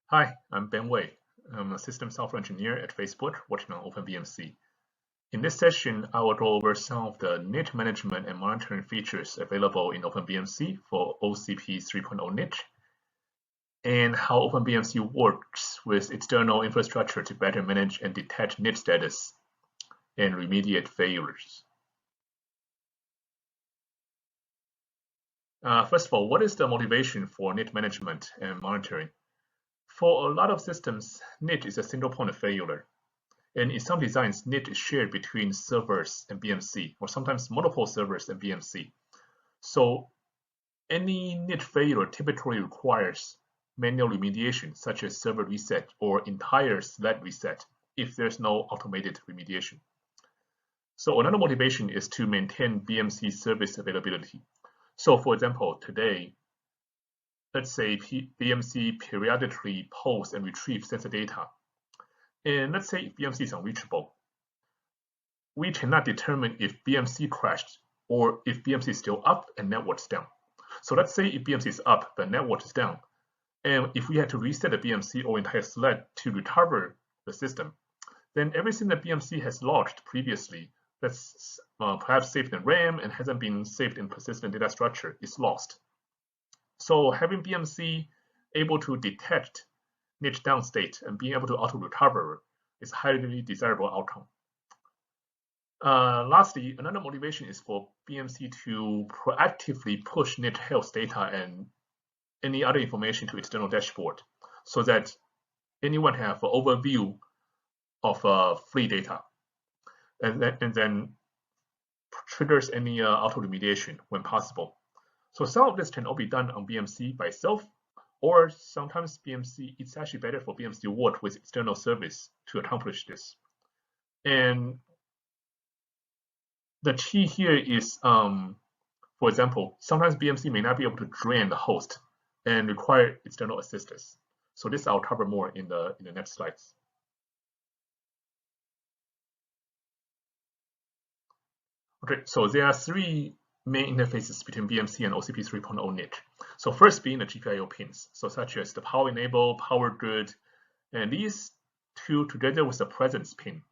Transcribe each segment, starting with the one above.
Hi, I'm Ben Wei. I'm a system software engineer at Facebook working on OpenBMC. In this session, I will go over some of the NIC management and monitoring features available in OpenBMC for OCP 3.0 NIC, and how OpenBMC works with external infrastructure to better manage and detect NIC status and remediate failures. First of all, what is the motivation for NIC management and monitoring? For a lot of systems, NIC is a single point of failure. And in some designs, NIC is shared between servers and BMC, or sometimes multiple servers and BMC. So any NIC failure typically requires manual remediation, such as server reset or entire sled reset, if there's no automated remediation. So another motivation is to maintain BMC service availability. So for example, today, let's say BMC periodically pulls and retrieves sensor data. And let's say if BMC is unreachable, we cannot determine if BMC crashed or if BMC is still up and network is down. So let's say if BMC is up, but network is down. And if we had to reset the BMC or entire sled to recover the system, then everything that BMC has logged previously that's perhaps saved in RAM and hasn't been saved in persistent data structure is lost. So having BMC able to detect NIC down state and being able to auto-recover is a highly desirable outcome. Lastly, another motivation is for BMC to proactively push NIC health data and any other information to external dashboard so that anyone have an overview of free data and then triggers any auto remediation when possible. So some of this can all be done on BMC by itself, or sometimes BMC, it's actually better for BMC to work with external service to accomplish this. And the key here is, for example, sometimes BMC may not be able to drain the host and require external assistance. So this I'll cover more in the next slides. Okay, so there are three main interfaces between BMC and OCP 3.0 NIC. So first being the GPIO pins, so such as the power enable, power grid, and these two together with the presence pin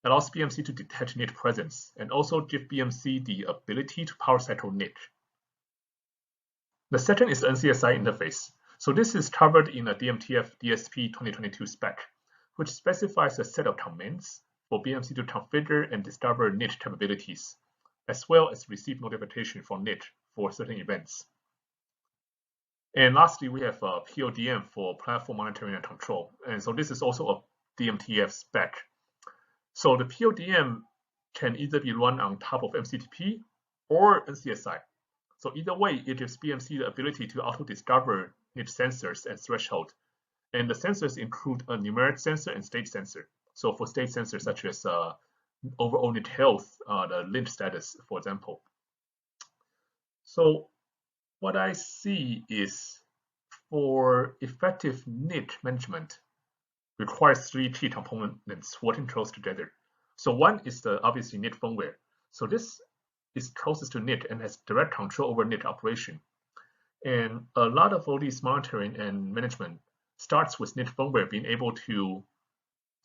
allows BMC to detect NIC presence and also give BMC the ability to power cycle NIC. The second is the NCSI interface. So this is covered in a DMTF DSP 2022 spec, which specifies a set of commands for BMC to configure and discover NIC capabilities, as well as receive notification from NIC for certain events. And lastly, we have a PODM for platform monitoring and control. And so this is also a DMTF spec. So the PODM can either be run on top of MCTP or NCSI. So either way, it gives BMC the ability to auto-discover NIC sensors and threshold. And the sensors include a numeric sensor and state sensor. So for state sensors such as overall NIC health, the link status, for example. So what I see is for effective NIC management requires three key components working close together. So one is the obviously NIC firmware. So this is closest to NIC and has direct control over NIC operation. And a lot of all these monitoring and management starts with NIC firmware being able to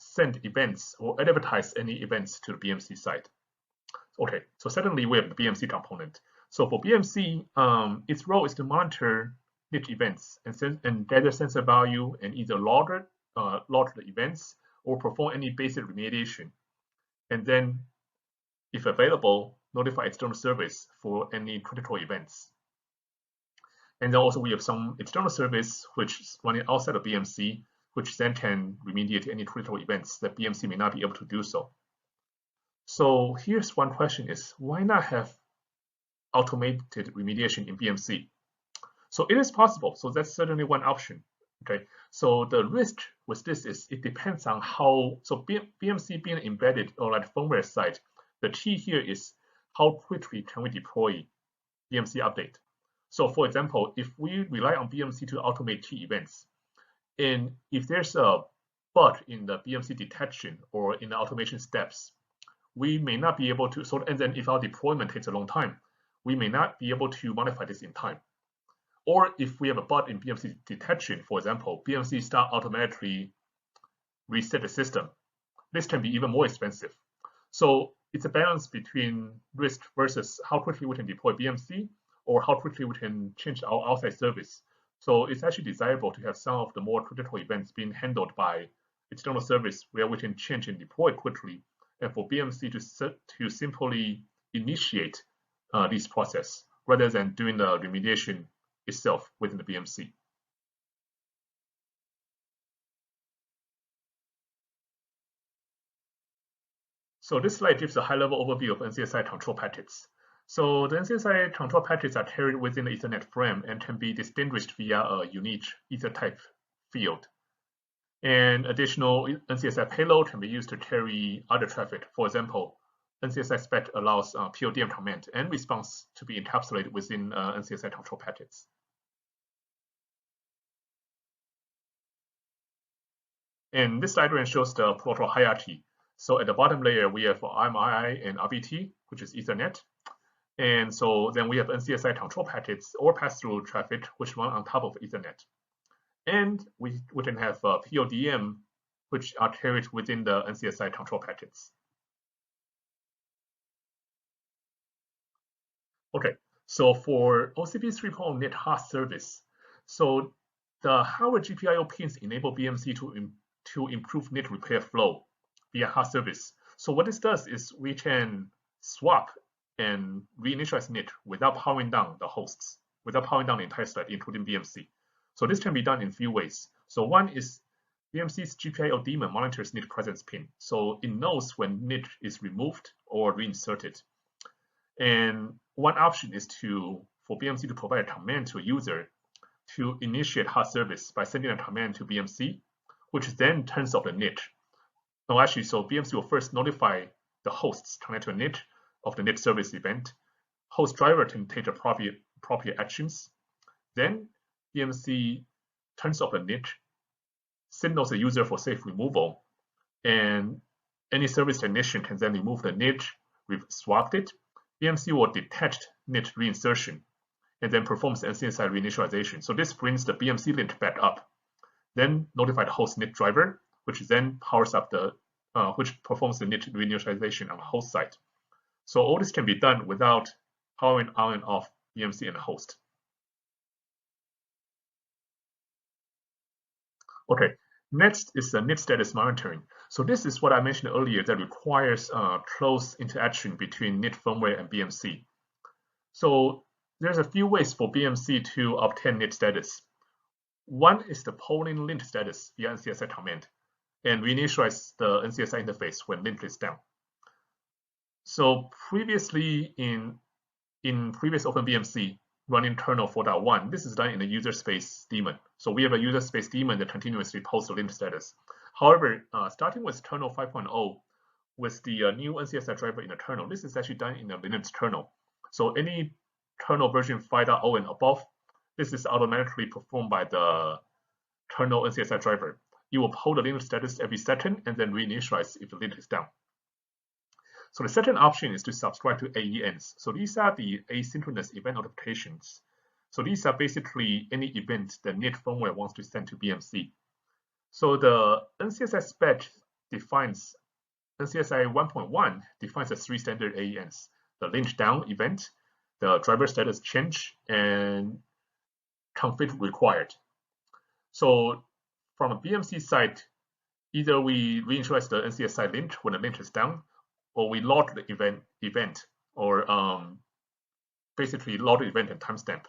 send events or advertise any events to the BMC side. Okay, so secondly, we have the BMC component. So for BMC, its role is to monitor NIC events and gather sensor value and either log the events or perform any basic remediation. And then, if available, notify external service for any critical events. And then also we have some external service which is running outside of BMC, which then can remediate any critical events that BMC may not be able to do so. So here's one question is, why not have automated remediation in BMC? So it is possible, so that's certainly one option. Okay, so the risk with this is it depends on how, so BMC being embedded or like firmware side, the key here is how quickly can we deploy BMC update. So for example, if we rely on BMC to automate key events, and if there's a bug in the BMC detection or in the automation steps, we may not be able to, and then if our deployment takes a long time, we may not be able to modify this in time. Or if we have a bug in BMC detection, for example, BMC start automatically reset the system. This can be even more expensive. So it's a balance between risk versus how quickly we can deploy BMC or how quickly we can change our outside service. So it's actually desirable to have some of the more critical events being handled by external service where we can change and deploy quickly, and for BMC to simply initiate this process rather than doing the remediation itself within the BMC. So this slide gives a high-level overview of NCSI control packets. So the NCSI control packets are carried within the Ethernet frame and can be distinguished via a unique ether type field. And additional NCSI payload can be used to carry other traffic. For example, NCSI spec allows PODM command and response to be encapsulated within NCSI control packets. And this diagram shows the protocol hierarchy. So at the bottom layer, we have RMII and RBT, which is Ethernet. And so then we have NCSI control packets or pass-through traffic, which run on top of Ethernet. And we can have PODM, which are carried within the NCSI control packets. Okay, so for OCP 3.0 NIC host service, so the hardware GPIO pins enable BMC to improve NIC repair flow via host service. So what this does is we can swap and reinitialize NIC without powering down the hosts, without powering down the entire site, including BMC. So this can be done in a few ways. So one is BMC's GPIO daemon monitors NIC presence pin. So it knows when NIC is removed or reinserted. And one option is for BMC to provide a command to a user to initiate host service by sending a command to BMC, which then turns off the NIC. No, actually, so BMC will first notify the hosts connected to a NIC of the NIC service event. Host driver can take appropriate actions. Then BMC turns off the NIC, signals the user for safe removal, and any service technician can then remove the NIC, we've swapped it. BMC will detect NIC reinsertion and then performs NCSI reinitialization. So this brings the BMC link back up, then notify the host NIC driver, which then powers up which performs the NIC reinitialization on the host side. So all this can be done without powering on and off BMC and the host. Okay, next is the NIC status monitoring. So this is what I mentioned earlier that requires close interaction between NIC firmware and BMC. So there's a few ways for BMC to obtain NIC status. One is the polling link status via NCSI command and reinitialize the NCSI interface when link is down. So previously in previous OpenBMC running kernel 4.1, this is done in the user space daemon. So we have a user space daemon that continuously posts the link status. However, starting with kernel 5.0, with the new NCSI driver in the kernel, this is actually done in the Linux kernel. So any kernel version 5.0 and above, this is automatically performed by the kernel NCSI driver. It will hold the link status every second and then reinitialize if the link is down. So the second option is to subscribe to AENs. So these are the asynchronous event notifications. So these are basically any event that NIC firmware wants to send to BMC. So the NCSI spec defines, NCSI 1.1 defines the three standard AENs: the link down event, the driver status change, and config required. So from a BMC side, either we reinitialize the NCSI link when the link is down, or we log the event or basically log the event and timestamp.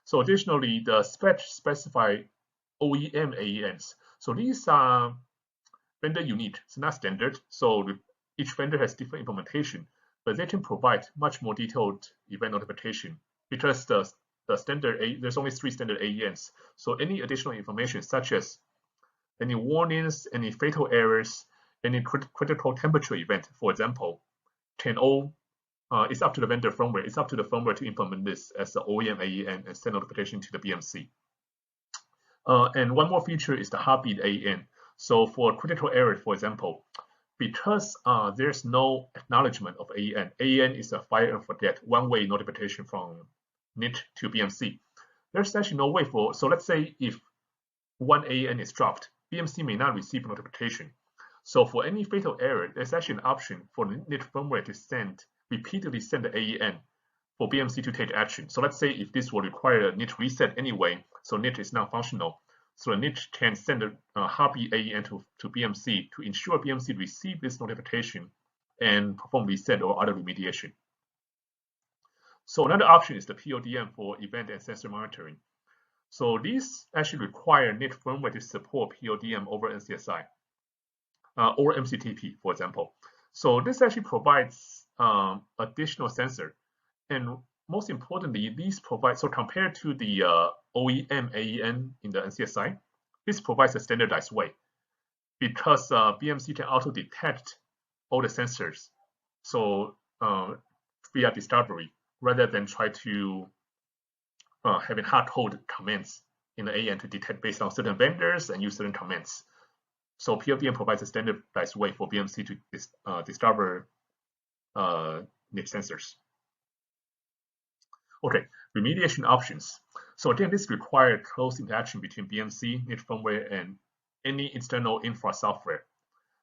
So additionally, the spec specify OEM AENs. So these are vendor unique. It's not standard. So each vendor has different implementation, but they can provide much more detailed event notification because the standard there's only 3 standard AENs. So any additional information, such as any warnings, any fatal errors, any critical temperature event, for example, can all it's up to the vendor firmware. It's up to the firmware to implement this as the OEM AEN and send notification to the BMC. And one more feature is the heartbeat AEN. So for critical error, for example, because there's no acknowledgement of AEN, AEN is a fire and forget one-way notification from NIC to BMC. there's actually no way for, so let's say if one AEN is dropped, BMC may not receive notification. So for any fatal error, there's actually an option for the NIT firmware to repeatedly send the AEN for BMC to take action. So let's say if this will require a NIT reset anyway, so NIT is not functional, so the NIT can send a heartbeat AEN to BMC to ensure BMC receive this notification and perform reset or other remediation. So another option is the PODM for event and sensor monitoring. So these actually require NIT firmware to support PODM over NCSI or MCTP, for example. So this actually provides additional sensor. And most importantly, these provide, so compared to the OEM AEN in the NCSI, this provides a standardized way because BMC can auto detect all the sensors. So via discovery, rather than try to having hard-coded commands in the AEN to detect based on certain vendors and use certain commands. So PODM provides a standardized way for BMC to discover NIC sensors. Okay, remediation options. So again, this requires close interaction between BMC, NIT firmware, and any external infra software.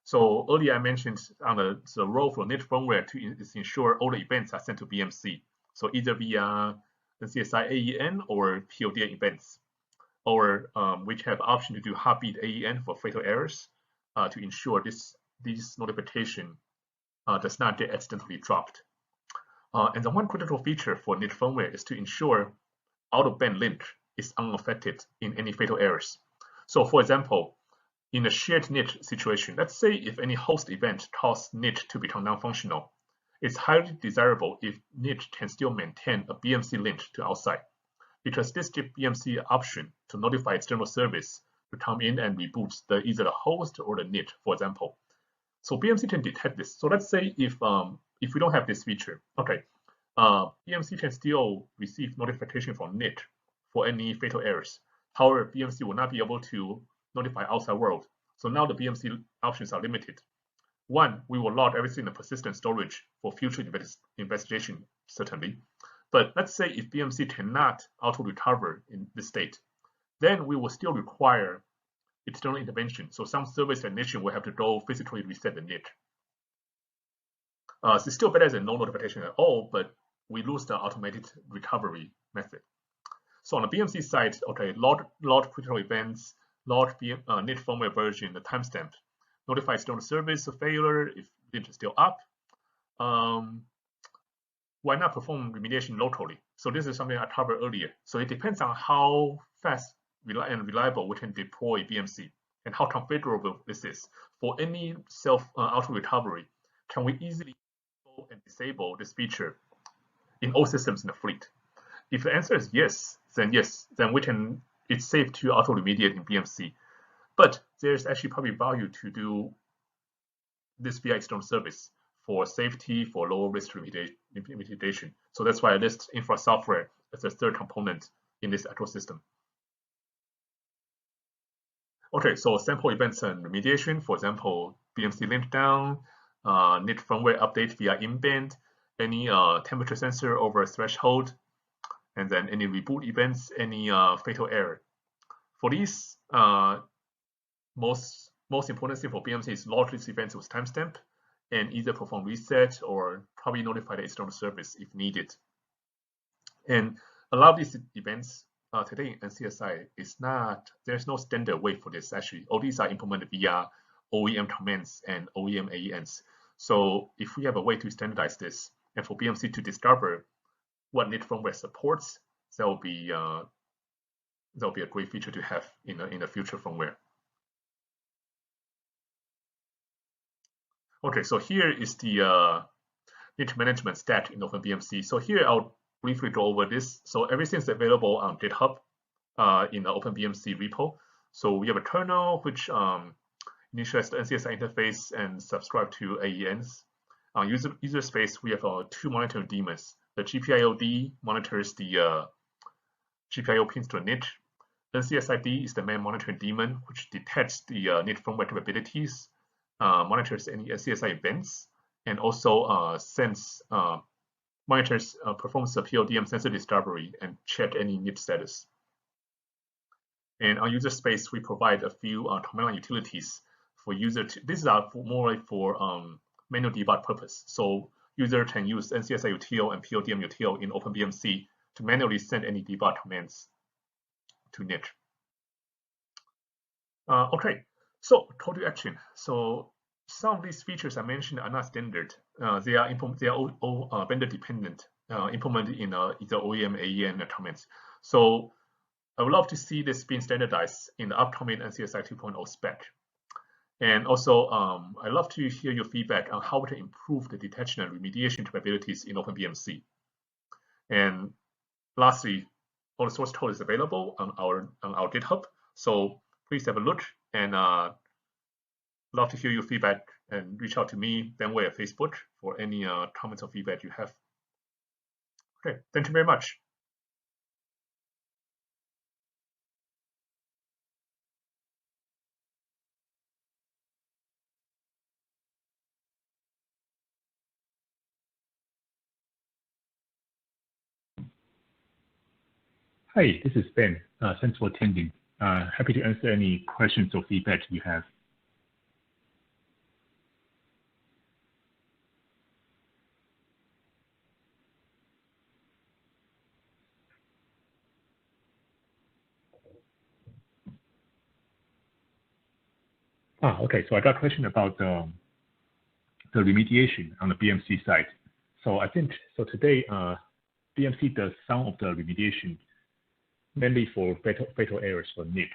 So earlier I mentioned on the role for NIT firmware to ensure all the events are sent to BMC. So either via NCSI AEN or PODM events, or which have option to do heartbeat AEN for fatal errors to ensure this notification does not get accidentally dropped. And the one critical feature for NIT firmware is to ensure out-of-band link is unaffected in any fatal errors. So for example, in a shared NIT situation, let's say if any host event causes NIT to become non-functional, it's highly desirable if NIT can still maintain a BMC link to outside, because this gives BMC an option to notify external service to come in and reboot either the host or the NIT, for example. So BMC can detect this. So let's say if we don't have this feature, okay, BMC can still receive notification from NIT for any fatal errors. However, BMC will not be able to notify outside world. So now the BMC options are limited. One, we will load everything in the persistent storage for future investigation, certainly. But let's say if BMC cannot auto-recover in this state, then we will still require external intervention. So some service technician will have to go physically reset the NIT. It's still better than no notification at all, but we lose the automated recovery method. So on the BMC side, okay, load critical events, load NIT firmware version, the timestamp, notify external service of failure if NIT is still up. Why not perform remediation locally? So this is something I covered earlier. So it depends on how fast and reliable we can deploy BMC and how configurable this is. For any auto recovery, can we easily enable and disable this feature in all systems in the fleet? If the answer is yes, then it's safe to auto remediate in BMC. But there's actually probably value to do this via external service for safety, for lower risk remediation. So that's why I list infra software as a third component in this ecosystem. Okay, so sample events and remediation, for example, BMC link down, NIT firmware update via in-band, any temperature sensor over threshold, and then any reboot events, any fatal error. For these, most important thing for BMC is log these events with timestamp and either perform reset or probably notify the external service if needed. And a lot of these events today in NCSI there's no standard way for this actually. All these are implemented via OEM commands and OEM AENs. So if we have a way to standardize this and for BMC to discover what NIT firmware supports, that will be a great feature to have in the future firmware. Okay, so here is the NIT management stack in OpenBMC. So here I'll briefly go over this. So everything is available on GitHub in the OpenBMC repo. So we have a kernel which initializes the NCSI interface and subscribe to AENs. On user space, we have two monitoring daemons. The GPIO-D monitors the GPIO pins to a NIT. NCSI-D is the main monitoring daemon, which detects the NIT firmware capabilities, monitors any NCSI events, and also performs the PODM sensor discovery and check any NIT status. And on user space, we provide a few command line utilities for user to, these are more for manual debug purpose. So user can use NCSI util and PODM util in OpenBMC to manually send any debug commands to NIC. Okay, so call to action. So some of these features I mentioned are not standard. They are all vendor dependent, implemented in either OEM, AEN comments. So I would love to see this being standardized in the upcoming NCSI 2.0 spec. And also, I'd love to hear your feedback on how we can improve the detection and remediation capabilities in OpenBMC. And lastly, all the source code is available on our GitHub. So please have a look, and love to hear your feedback, and reach out to me, Ben Wei at Facebook, for any comments or feedback you have. Okay, thank you very much. Hi, this is Ben. Thanks for attending. Happy to answer any questions or feedback you have. Okay, so I got a question about the remediation on the BMC side. So I think, so today, BMC does some of the remediation mainly for fatal errors for NIC.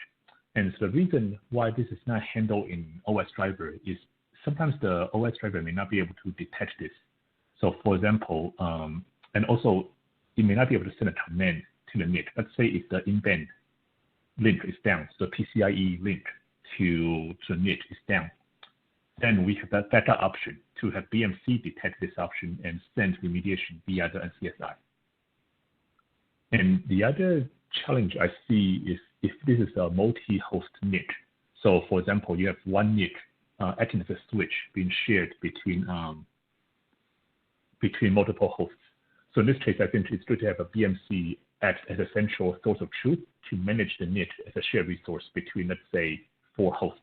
And so the reason why this is not handled in OS driver is sometimes the OS driver may not be able to detect this. So for example, and also it may not be able to send a command to the NIC. Let's say if the in-band link is down, so PCIe link to NIC is down, then we have that backup option to have BMC detect this option and send remediation via the NCSI. And the other challenge I see is if this is a multi-host NIC. So for example, you have one NIC acting as a switch being shared between multiple hosts. So in this case, I think it's good to have a BMC act as a central source of truth to manage the NIC as a shared resource between, let's say, 4 hosts.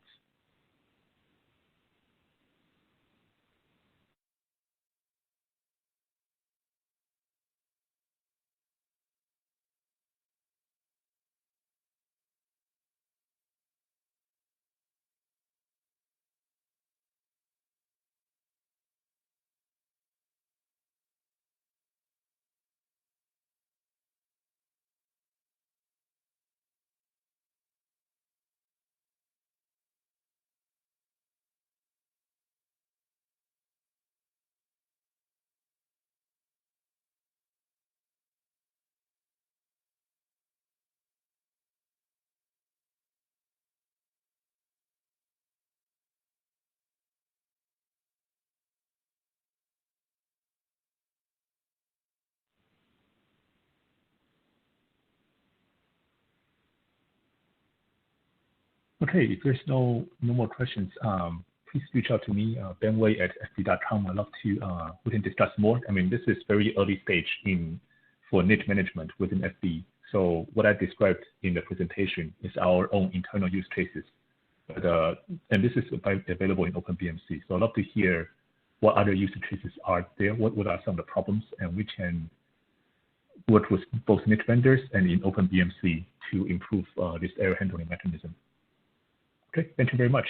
Okay, if there's no more questions, please reach out to me, benwei@fd.com. I'd love to, we can discuss more. I mean, this is very early stage for NIC management within FD. So what I described in the presentation is our own internal use cases. But, and this is available in OpenBMC. So I'd love to hear what other use cases are there, what are some of the problems, and we can work with both NIC vendors and in OpenBMC to improve this error handling mechanism. Okay, thank you very much.